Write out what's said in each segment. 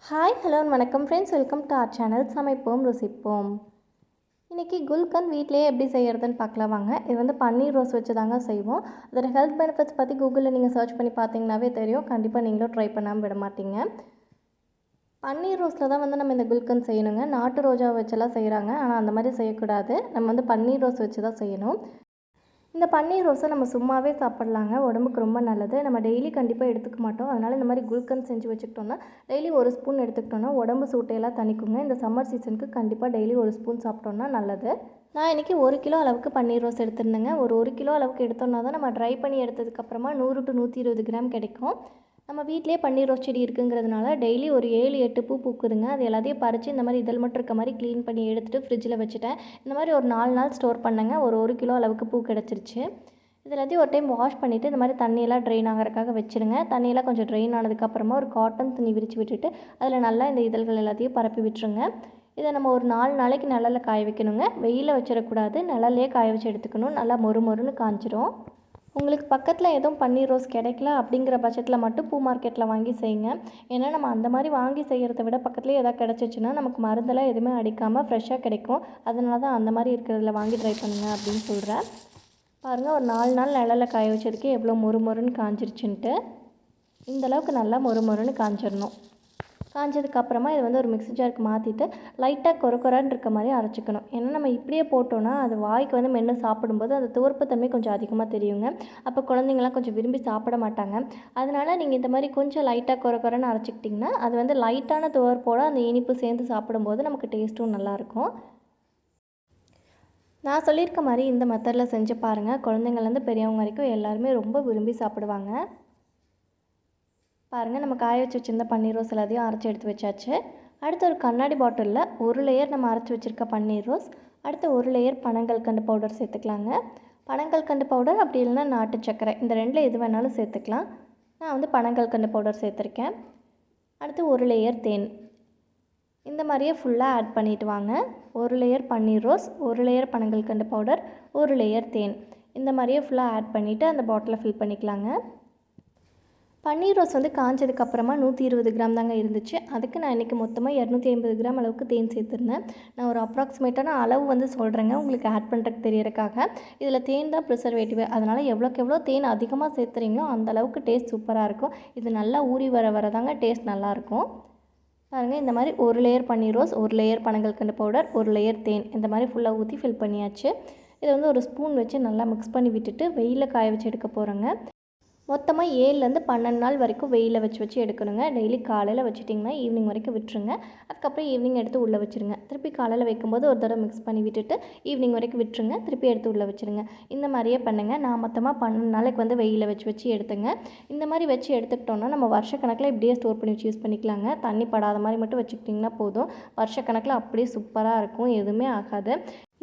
Hi hello வணக்கம் friends, welcome to R channel சமைப்போம் ருசிப்போம். இன்றைக்கி குல்கந்த் வீட்டிலேயே எப்படி செய்கிறதுன்னு பார்க்கலாம் வாங்க. இது வந்து பன்னீர் ரோஸ் வச்சு தாங்க செய்வோம். அதோட ஹெல்த் பெனிஃபிட்ஸ் பற்றி கூகுளில் நீங்கள் சர்ச் பண்ணி பார்த்தீங்கன்னாவே தெரியும். கண்டிப்பாக நீங்களும் ட்ரை பண்ணாமல் விட மாட்டீங்க. பன்னீர் ரோஸில் தான் வந்து நம்ம இந்த குல்கந்த் செய்யணுங்க. நாட்டு ரோஜா வச்செல்லாம் செய்கிறாங்க, ஆனால் அந்த மாதிரி செய்யக்கூடாது. நம்ம வந்து பன்னீர் ரோஸ் வச்சு தான் செய்யணும். இந்த பன்னீர் ரோஸை நம்ம சும்மாவே சாப்பிட்லாங்க. உடம்புக்கு ரொம்ப நல்லது. நம்ம டெய்லி கண்டிப்பாக எடுத்துக்க மாட்டோம். அதனால் இந்த மாதிரி குல்கந்த் செஞ்சு வச்சுக்கிட்டோன்னா டெய்லி ஒரு ஸ்பூன் எடுத்துக்கிட்டோன்னா உடம்பு சூட்டையெல்லாம் தணிக்குங்க. இந்த சம்மர் சீசனுக்கு கண்டிப்பாக டெய்லி ஒரு ஸ்பூன் சாப்பிட்டோன்னா நல்லது. நான் இன்றைக்கி 1 கிலோ அளவுக்கு பன்னீர் ரோஸ் எடுத்துருந்தேங்க. ஒரு 1 கிலோ அளவுக்கு எடுத்தோன்னா தான் நம்ம ட்ரை பண்ணி எடுத்ததுக்கப்புறமா 100 to 120 கிராம் கிடைக்கும். நம்ம வீட்டிலே பன்னீர் ரோஸ் செடி இருக்குங்கிறதுனால டெய்லி ஒரு 7-8 பூ பூக்குதுங்க. அது எல்லாத்தையும் பறித்து இந்த மாதிரி இதழ் மட்டும் இருக்க மாதிரி க்ளீன் பண்ணி எடுத்துகிட்டு ஃப்ரிட்ஜில் வச்சுட்டேன். இந்த மாதிரி ஒரு 4 நாள் ஸ்டோர் பண்ணேங்க. ஒரு கிலோ அளவுக்கு பூ கிடச்சிருச்சு. இது எல்லாத்தையும் ஒரு டைம் வாஷ் பண்ணிவிட்டு இந்த மாதிரி தண்ணியெல்லாம் ட்ரெயின் ஆகிறதுக்காக வச்சுருங்க. தண்ணியெல்லாம் கொஞ்சம் ட்ரெயின் ஆனதுக்கப்புறமா ஒரு காட்டன் துணி விரித்து விட்டுட்டு அதில் நல்லா இந்த இதழ்கள் எல்லாத்தையும் பரப்பி விட்டுருங்க. இதை நம்ம ஒரு 4 நாளைக்கு நிழலில் காய வைக்கணுங்க. வெயிலில் வச்சிடக்கூடாது, நிழல்லையே காய வச்சு எடுத்துக்கணும். நல்லா மொறுன்னு காஞ்சிரும். உங்களுக்கு பக்கத்தில் எதுவும் பன்னீர் ரோஸ் கிடைக்கல அப்படிங்கிற பட்சத்தில் மட்டும் பூ மார்க்கெட்டில் வாங்கி செய்யுங்க. ஏன்னா நம்ம அந்த மாதிரி வாங்கி செய்கிறத விட பக்கத்துலேயே எதாவது கிடச்சிச்சின்னா நமக்கு மருந்தெல்லாம் எதுவுமே அடிக்காமல் ஃப்ரெஷ்ஷாக கிடைக்கும். அதனால தான் அந்த மாதிரி இருக்கிறதுல வாங்கி ட்ரை பண்ணுங்கள் அப்படின்னு சொல்கிறேன். பாருங்கள், ஒரு 4 நாள் நிழலில் காய வச்சதுக்கே எவ்வளோ மொறுன்னு காஞ்சிருச்சுன்ட்டு. இந்தளவுக்கு நல்லா மொறுன்னு காஞ்சிடணும். காஞ்சதுக்கப்புறமா இதை வந்து ஒரு மிக்ஸி ஜாருக்கு மாற்றிட்டு லைட்டாக கொரன்னு இருக்க மாதிரி அரைச்சிக்கணும். ஏன்னா நம்ம இப்படியே போட்டோன்னா அது வாய்க்கு வந்து மென்று சாப்பிடும்போது அந்த துவர்ப்புத்தன்மை கொஞ்சம் அதிகமாக தெரியுங்க. அப்போ குழந்தைங்களாம் கொஞ்சம் விரும்பி சாப்பிட மாட்டாங்க. அதனால் நீங்கள் இந்த மாதிரி கொஞ்சம் லைட்டாக கொரன்னு அரைச்சிக்கிட்டிங்கன்னா அது வந்து லைட்டான துவர்ப்போட அந்த இனிப்பு சேர்ந்து சாப்பிடும்போது நமக்கு டேஸ்ட்டும் நல்லாயிருக்கும். நான் சொல்லியிருக்க மாதிரி இந்த மெத்தடில் செஞ்சு பாருங்கள். குழந்தைங்கள்லேருந்து பெரியவங்க வரைக்கும் எல்லாருமே ரொம்ப விரும்பி சாப்பிடுவாங்க. பாருங்கள், நம்ம காய வச்சு வச்சுருந்த பன்னீர் ரோஸ் எல்லாத்தையும் அரைச்சி எடுத்து வச்சாச்சு. அடுத்து ஒரு கண்ணாடி பாட்டிலில் 1 லேயர் நம்ம அரைச்சி வச்சுருக்க பன்னீர் ரோஸ், அடுத்து 1 லேயர் பனங்கல்கண்டு பவுடர் சேர்த்துக்கலாங்க. பனங்கல்கண்டு பவுடர் அப்படி இல்லைன்னா நாட்டு சர்க்கரை, இந்த 2ல் எது வேணாலும் சேர்த்துக்கலாம். நான் வந்து பனங்கல்கண்டு பவுடர் சேர்த்துருக்கேன். அடுத்து 1 லேயர் தேன். இந்த மாதிரியே ஃபுல்லாக ஆட் பண்ணிவிட்டு வாங்க. 1 லேயர் பன்னீர் ரோஸ், 1 லேயர் பனங்கல்கண்டு பவுடர், 1 லேயர் தேன். இந்த மாதிரியே ஃபுல்லாக ஆட் பண்ணிவிட்டு அந்த பாட்டிலை ஃபில் பண்ணிக்கலாங்க. பன்னீர் ரோஸ் வந்து காஞ்சதுக்கப்புறமா 120 கிராம் தாங்க இருந்துச்சு. அதுக்கு நான் இன்றைக்கி மொத்தமாக 250 கிராம் அளவுக்கு தேன் சேர்த்துருந்தேன். நான் ஒரு அப்ராக்சிமேட்டான அளவு வந்து சொல்கிறேங்க, உங்களுக்கு ஆட் பண்ணுறதுக்கு தெரியறதுக்காக. இதில் தேன் தான் ப்ரிசர்வேட்டிவ். அதனால் எவ்வளோக்கு எவ்வளோ தேன் அதிகமாக சேர்த்துறீங்களோ அந்த அளவுக்கு டேஸ்ட் சூப்பராக இருக்கும். இது நல்லா ஊறி வர தாங்க டேஸ்ட் நல்லாயிருக்கும். பாருங்கள், இந்த மாதிரி 1 லேயர் பன்னீர் ரோஸ், 1 லேயர் பனங்கல்கண்டு பவுடர், 1 லேயர் தேன், இந்த மாதிரி ஃபுல்லாக ஊற்றி ஃபில் பண்ணியாச்சு. இதை வந்து ஒரு ஸ்பூன் வச்சு நல்லா மிக்ஸ் பண்ணி விட்டுட்டு வெயிலில் காய வச்சு எடுக்க போகிறேங்க. மொத்தமாக 7லேருந்து 12 நாள் வரைக்கும் வெயிலில் வச்சு எடுக்கணுங்க. டெய்லி காலையில் வச்சுட்டிங்கன்னா ஈவினிங் வரைக்கும் விட்டுருங்க. அதுக்கப்புறம் ஈவினிங் எடுத்து உள்ளே வச்சுருங்க. திருப்பி காலையில் வைக்கும்போது ஒரு தடவை மிக்ஸ் பண்ணி விட்டுட்டு ஈவினிங் வரைக்கும் விட்டுருங்க. திருப்பி எடுத்து உள்ளே வச்சுருங்க. இந்த மாதிரியே பண்ணுங்கள். நான் மொத்தமாக 12 நாளைக்கு வந்து வெயிலில் வச்சு எடுத்துங்க. இந்த மாதிரி வச்சு எடுத்துக்கிட்டோன்னா நம்ம வருஷக்கணக்கில் இப்படியே ஸ்டோர் பண்ணி வச்சு யூஸ் பண்ணிக்கலாங்க. தண்ணி படாத மாதிரி மட்டும் வச்சுக்கிட்டிங்கன்னா போதும். வருஷக்கணக்கில் அப்படியே சூப்பராக இருக்கும், எதுவுமே ஆகாது.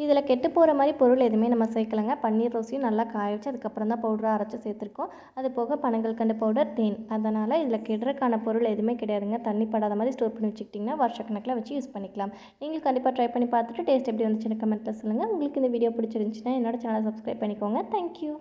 இதில் கெட்டு போகிற மாதிரி பொருள் எதுவுமே நம்ம சேர்க்கலைங்க. பன்னீர் ரோஸையும் நல்லா காய வச்சு அதுக்கப்புறம் தான் பவுடராக அரைச்சி சேர்த்துருக்கோம். அது போக பனங்கல்கண்டு பவுடர், தேன். அதனால் இதில் கெடுறதுக்கான பொருள் எதுவுமே கிடையாதுங்க. தண்ணி படாத மாதிரி ஸ்டோர் பண்ணி வச்சுக்கிட்டிங்கன்னா வருஷக்கணக்கில் வச்சு யூஸ் பண்ணிக்கலாம். நீங்களும் கண்டிப்பாக ட்ரை பண்ணி பார்த்துட்டு டேஸ்ட் எப்படி வந்துச்சுன்னு கமெண்ட்டில் சொல்லுங்கள். உங்களுக்கு இந்த வீடியோ பிடிச்சிருந்துச்சுன்னா என்னோட சேனலை சப்ஸ்கிரைப் பண்ணிக்கோங்க. தேங்க்யூ.